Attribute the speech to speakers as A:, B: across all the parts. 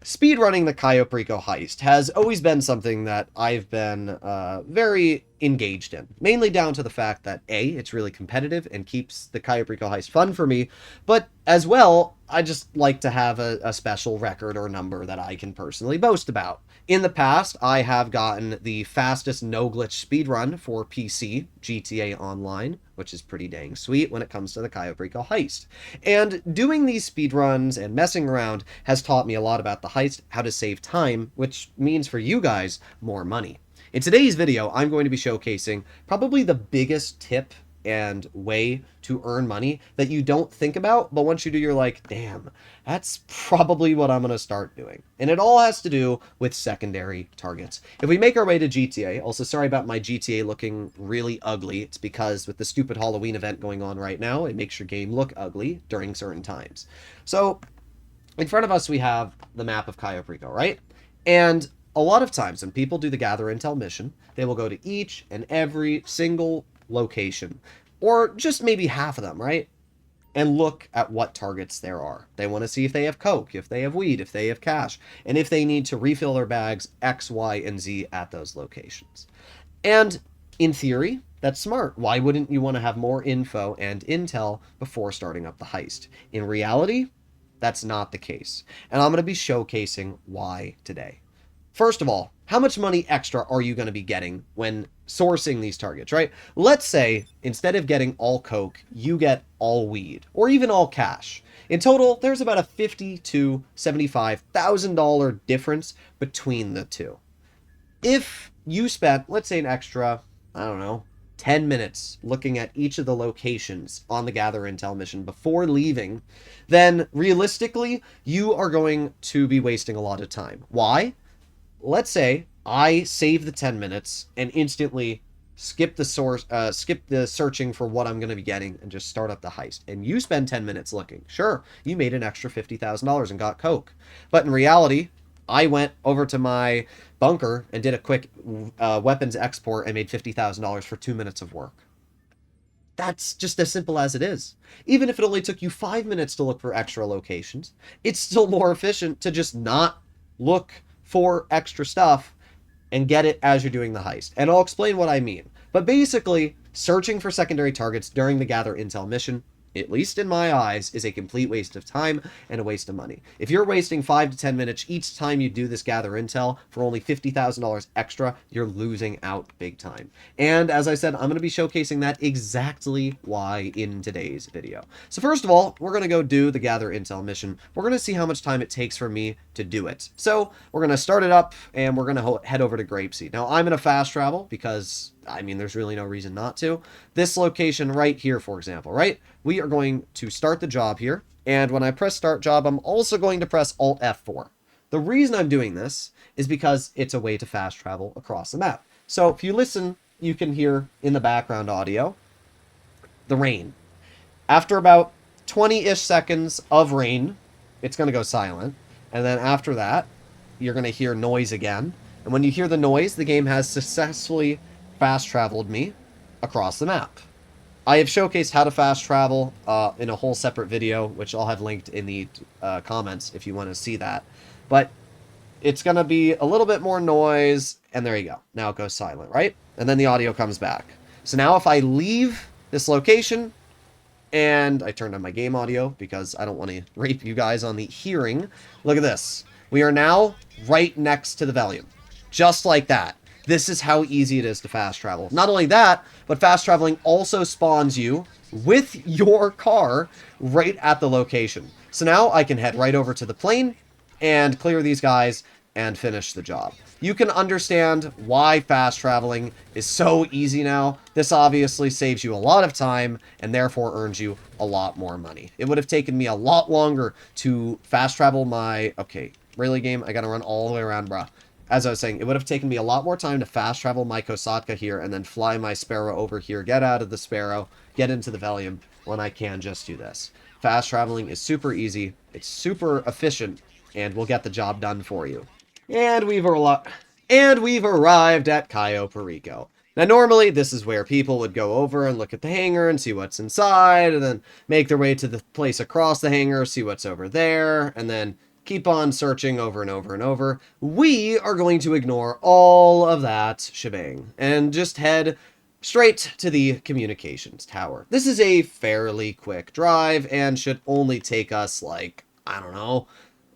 A: Speedrunning the CAYO Perico heist has always been something that I've been very engaged in, mainly down to the fact that A, it's really competitive and keeps the CAYO Perico heist fun for me, but as well, I just like to have a special record or number that I can personally boast about. In the past, I have gotten the fastest no-glitch speedrun for PC, GTA Online, which is pretty dang sweet when it comes to the CAYO Perico heist. And doing these speedruns and messing around has taught me a lot about the heist, how to save time, which means for you guys, more money. In today's video, I'm going to be showcasing probably the biggest tip and way to earn money that you don't think about, but once you do, you're like, damn, that's probably what I'm going to start doing. And it all has to do with secondary targets. If we make our way to GTA, also sorry about my GTA looking really ugly. It's because with the stupid Halloween event going on right now, it makes your game look ugly during certain times. So in front of us, we have the map of CAYO Perico, right? And a lot of times when people do the gather intel mission, they will go to each and every single location, or just maybe half of them, right? And look at what targets there are. They want to see if they have coke, if they have weed, if they have cash, and if they need to refill their bags X, Y, and Z at those locations. And in theory, that's smart. Why wouldn't you want to have more info and intel before starting up the heist? In reality, that's not the case. And I'm going to be showcasing why today. First of all, how much money extra are you going to be getting when sourcing these targets, right? Let's say instead of getting all coke, you get all weed or even all cash. In total, there's about a $50,000 to $75,000 difference between the two. If you spent, let's say, an extra, I don't know, 10 minutes looking at each of the locations on the gather intel mission before leaving, then realistically, you are going to be wasting a lot of time. Why? Let's say I save the 10 minutes and instantly skip the searching for what I'm going to be getting and just start up the heist. And you spend 10 minutes looking. Sure, you made an extra $50,000 and got coke. But in reality, I went over to my bunker and did a quick weapons export and made $50,000 for 2 minutes of work. That's just as simple as it is. Even if it only took you 5 minutes to look for extra locations, it's still more efficient to just not look for extra stuff and get it as you're doing the heist. And I'll explain what I mean. But basically, searching for secondary targets during the gather intel mission, at least in my eyes, is a complete waste of time and a waste of money. If you're wasting 5 to 10 minutes each time you do this gather intel for only $50,000 extra, you're losing out big time. And as I said, I'm going to be showcasing that exactly why in today's video. So first of all, we're going to go do the gather intel mission. We're going to see how much time it takes for me to do it. So we're going to start it up and we're going to head over to Grapeseed. Now I'm going to fast travel because I mean, there's really no reason not to. This location right here, for example, right? We are going to start the job here. And when I press start job, I'm also going to press Alt F4. The reason I'm doing this is because it's a way to fast travel across the map. So if you listen, you can hear in the background audio, the rain. After about 20-ish seconds of rain, it's going to go silent. And then after that, you're going to hear noise again. And when you hear the noise, the game has successfully fast traveled me across the map. I have showcased how to fast travel in a whole separate video, which I'll have linked in the comments if you want to see that. But it's going to be a little bit more noise, and there you go. Now it goes silent, right? And then the audio comes back. So now if I leave this location, and I turned on my game audio because I don't want to rape you guys on the hearing, look at this. We are now right next to the volume. Just like that. This is how easy it is to fast travel. Not only that, but fast traveling also spawns you with your car right at the location. So now I can head right over to the plane and clear these guys and finish the job. You can understand why fast traveling is so easy now. This obviously saves you a lot of time and therefore earns you a lot more money. It would have taken me a lot longer to fast travel my... Okay, really game? I gotta run all the way around, bruh. As I was saying, it would have taken me a lot more time to fast travel my Kosatka here and then fly my Sparrow over here, get out of the Sparrow, get into the Velium when I can just do this. Fast traveling is super easy, it's super efficient, and will get the job done for you. And we've arrived at CAYO Perico. Now normally this is where people would go over and look at the hangar and see what's inside, and then make their way to the place across the hangar, see what's over there, and then keep on searching over and over and over. We are going to ignore all of that shebang and just head straight to the communications tower. This is a fairly quick drive and should only take us like, I don't know,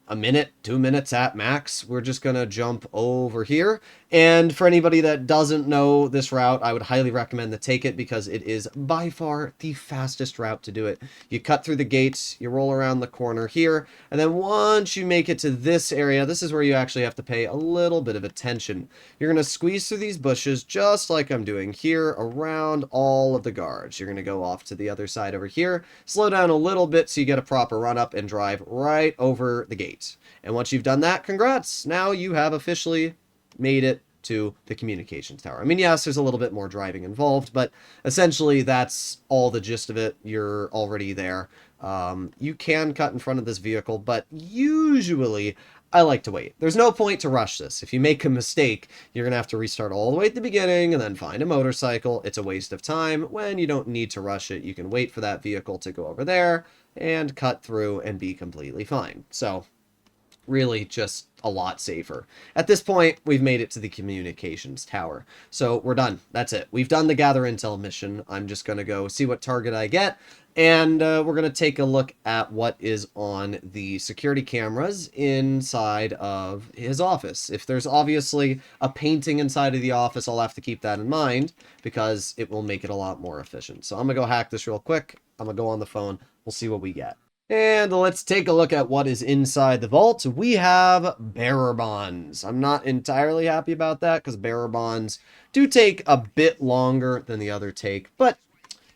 A: a minute, 2 minutes at max. We're just gonna jump over here. And for anybody that doesn't know this route, I would highly recommend to take it because it is by far the fastest route to do it. You cut through the gates, you roll around the corner here, and then once you make it to this area, this is where you actually have to pay a little bit of attention. You're gonna squeeze through these bushes just like I'm doing here around all of the guards. You're gonna go off to the other side over here, slow down a little bit so you get a proper run up and drive right over the gate. And once you've done that, congrats! Now you have officially made it to the communications tower. I mean, yes, there's a little bit more driving involved, but essentially that's all the gist of it. You're already there. You can cut in front of this vehicle, but usually I like to wait. There's no point to rush this. If you make a mistake, you're going to have to restart all the way at the beginning and then find a motorcycle. It's a waste of time when you don't need to rush it. You can wait for that vehicle to go over there and cut through and be completely fine. So really just a lot safer. At this point, we've made it to the communications tower. So we're done. That's it. We've done the gather intel mission. I'm just going to go see what target I get. And we're going to take a look at what is on the security cameras inside of his office. If there's obviously a painting inside of the office, I'll have to keep that in mind because it will make it a lot more efficient. So I'm going to go hack this real quick. I'm going to go on the phone. We'll see what we get. And let's take a look at what is inside the vault. We have bearer bonds. I'm not entirely happy about that because bearer bonds do take a bit longer than the other take, but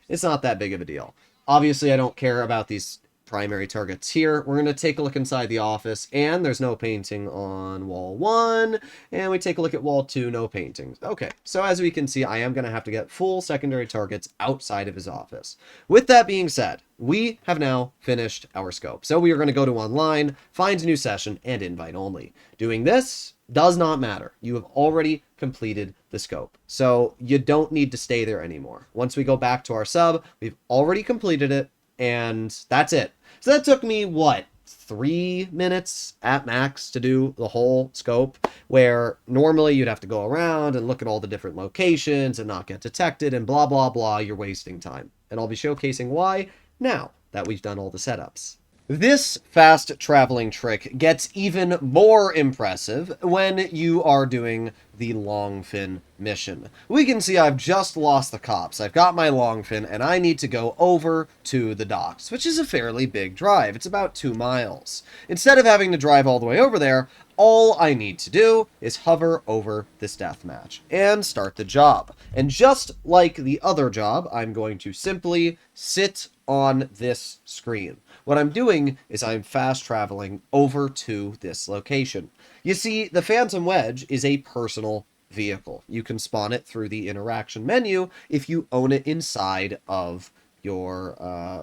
A: it's not that big of a deal. Obviously, I don't care about these primary targets here. We're going to take a look inside the office, and there's no painting on wall 1, and we take a look at wall 2, no paintings. Okay, so as we can see, I am going to have to get full secondary targets outside of his office. With that being said, we have now finished our scope. So we are going to go to online, find a new session, and invite only. Doing this does not matter. You have already completed the scope. So you don't need to stay there anymore. Once we go back to our sub, we've already completed it, and that's it. So that took me, what, 3 minutes at max to do the whole scope, where normally you'd have to go around and look at all the different locations and not get detected and blah, blah, blah. You're wasting time. And I'll be showcasing why now that we've done all the setups. This fast traveling trick gets even more impressive when you are doing the Longfin mission. We can see I've just lost the cops. I've got my Longfin and I need to go over to the docks, which is a fairly big drive. It's about 2 miles. Instead of having to drive all the way over there, all I need to do is hover over this deathmatch and start the job. And just like the other job, I'm going to simply sit on this screen. What I'm doing is I'm fast traveling over to this location. You see, the Phantom Wedge is a personal vehicle. You can spawn it through the interaction menu if you own it inside of your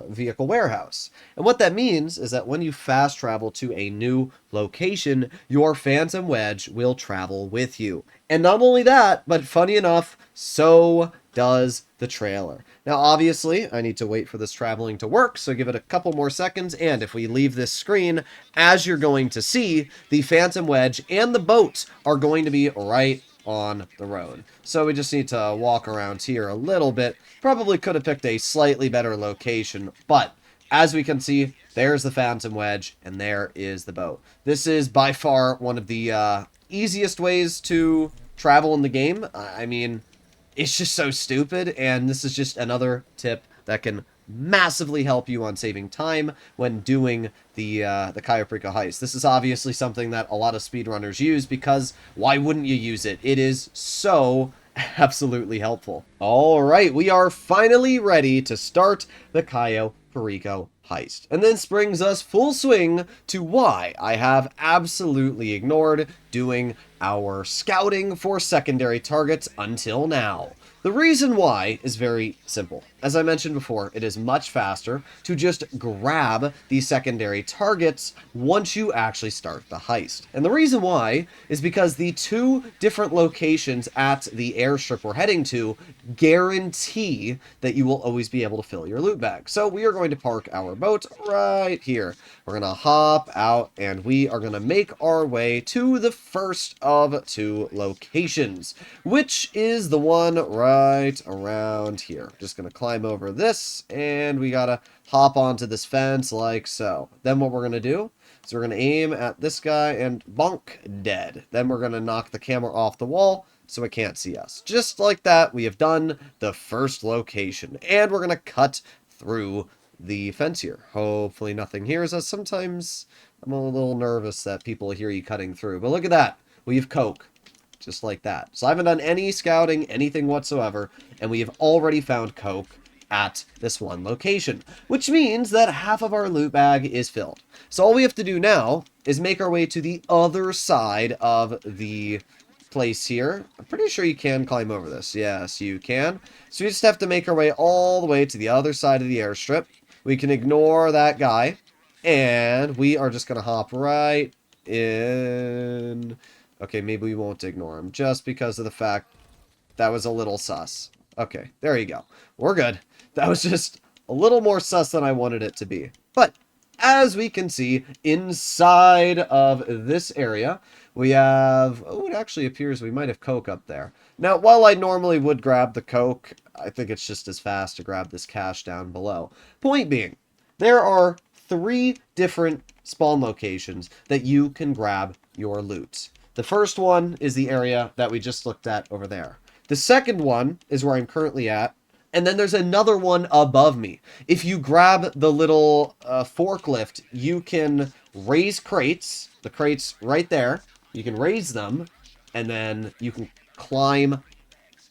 A: vehicle warehouse. And what that means is that when you fast travel to a new location, your Phantom Wedge will travel with you. And not only that, but funny enough, so does the trailer. Now, obviously, I need to wait for this traveling to work, so give it a couple more seconds, and if we leave this screen, as you're going to see, the Phantom Wedge and the boat are going to be right on the road. So we just need to walk around here a little bit. Probably could have picked a slightly better location, but as we can see, there's the Phantom Wedge, and there is the boat. This is by far one of the easiest ways to travel in the game. I mean, it's just so stupid, and this is just another tip that can massively help you on saving time when doing the CAYO PERICO heist. This is obviously something that a lot of speedrunners use because why wouldn't you use it? It is so absolutely helpful. All right, we are finally ready to start the CAYO PERICO heist. And this brings us full swing to why I have absolutely ignored doing our scouting for secondary targets until now. The reason why is very simple. as I mentioned before, it is much faster to just grab these secondary targets once you actually start the heist. And the reason why is because the two different locations at the airstrip we're heading to guarantee that you will always be able to fill your loot bag. So we are going to park our boat right here. We're going to hop out and we are going to make our way to the first of two locations, which is the one right around here. Just going to climb over this and we got to hop onto this fence like so. Then what we're going to do is we're going to aim at this guy and bonk, dead. Then we're going to knock the camera off the wall so it can't see us. Just like that, we have done the first location. And we're going to cut through the fence here. Hopefully nothing hears us. Sometimes I'm a little nervous that people hear you cutting through. But look at that. We have coke. Just like that. So I haven't done any scouting, anything whatsoever. And we have already found coke at this one location, which means that half of our loot bag is filled. So all we have to do now is make our way to the other side of the place here. I'm pretty sure you can climb over this. Yes, you can. So we just have to make our way all the way to the other side of the airstrip. We can ignore that guy, and we are just going to hop right in. Okay, maybe we won't ignore him, just because of the fact that was a little sus. Okay, there you go. We're good. That was just a little more sus than I wanted it to be. But as we can see, inside of this area, we have... Oh, it actually appears we might have coke up there. Now, while I normally would grab the coke, I think it's just as fast to grab this cash down below. Point being, there are 3 different spawn locations that you can grab your loot. The first one is the area that we just looked at over there. The second one is where I'm currently at. And then there's another one above me. If you grab the little forklift, you can raise crates. The crates right there. You can raise them. And then you can climb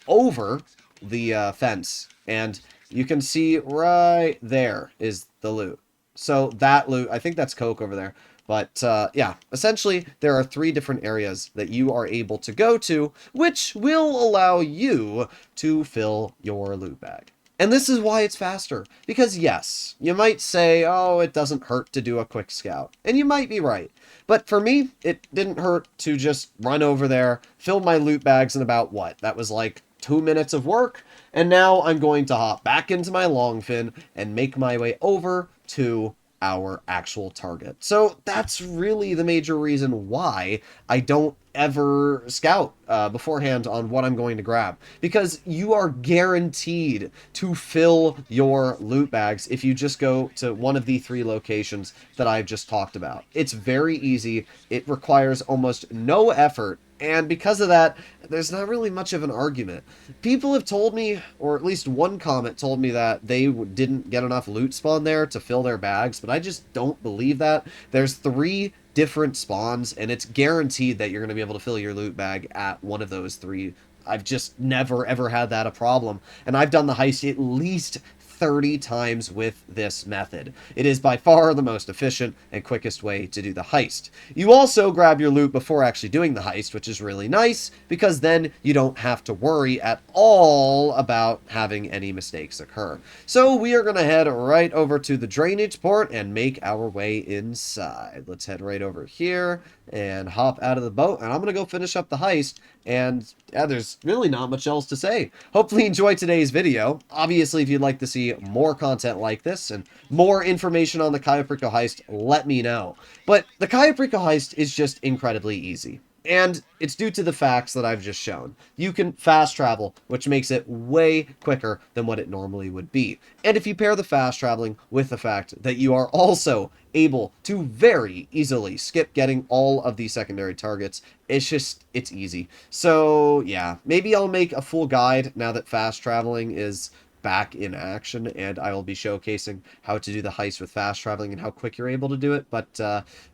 A: over the fence. And you can see right there is the loot. So that loot, I think that's coke over there. But, yeah, essentially, there are 3 different areas that you are able to go to, which will allow you to fill your loot bag. And this is why it's faster. Because, yes, you might say, oh, it doesn't hurt to do a quick scout. And you might be right. But for me, it didn't hurt to just run over there, fill my loot bags in about, what? That was like 2 minutes of work. And now I'm going to hop back into my Longfin and make my way over to our actual target. So that's really the major reason why I don't ever scout beforehand on what I'm going to grab, because you are guaranteed to fill your loot bags if you just go to one of the 3 locations that I've just talked about. It's very easy. It requires almost no effort. And because of that, there's not really much of an argument. People have told me, or at least one comment told me, that they didn't get enough loot spawn there to fill their bags, but I just don't believe that. There's 3 different spawns, and it's guaranteed that you're going to be able to fill your loot bag at one of those 3. I've just never, ever had that a problem. And I've done the heist at least 30 times with this method. It is by far the most efficient and quickest way to do the heist. You also grab your loot before actually doing the heist, which is really nice, because then you don't have to worry at all about having any mistakes occur. So we are going to head right over to the drainage port and make our way inside. Let's head right over here and hop out of the boat, and I'm going to go finish up the heist. And yeah, there's really not much else to say. Hopefully you enjoyed today's video. Obviously, if you'd like to see more content like this and more information on the CAYO Perico heist, let me know. But the CAYO Perico heist is just incredibly easy. And it's due to the facts that I've just shown. You can fast travel, which makes it way quicker than what it normally would be. And if you pair the fast traveling with the fact that you are also able to very easily skip getting all of the secondary targets, it's easy. So yeah, maybe I'll make a full guide now that fast traveling is back in action, and I will be showcasing how to do the heist with fast traveling and how quick you're able to do it. But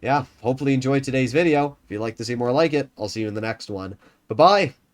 A: yeah, hopefully you enjoyed today's video. If you'd like to see more like it, I'll see you in the next one. Bye-bye!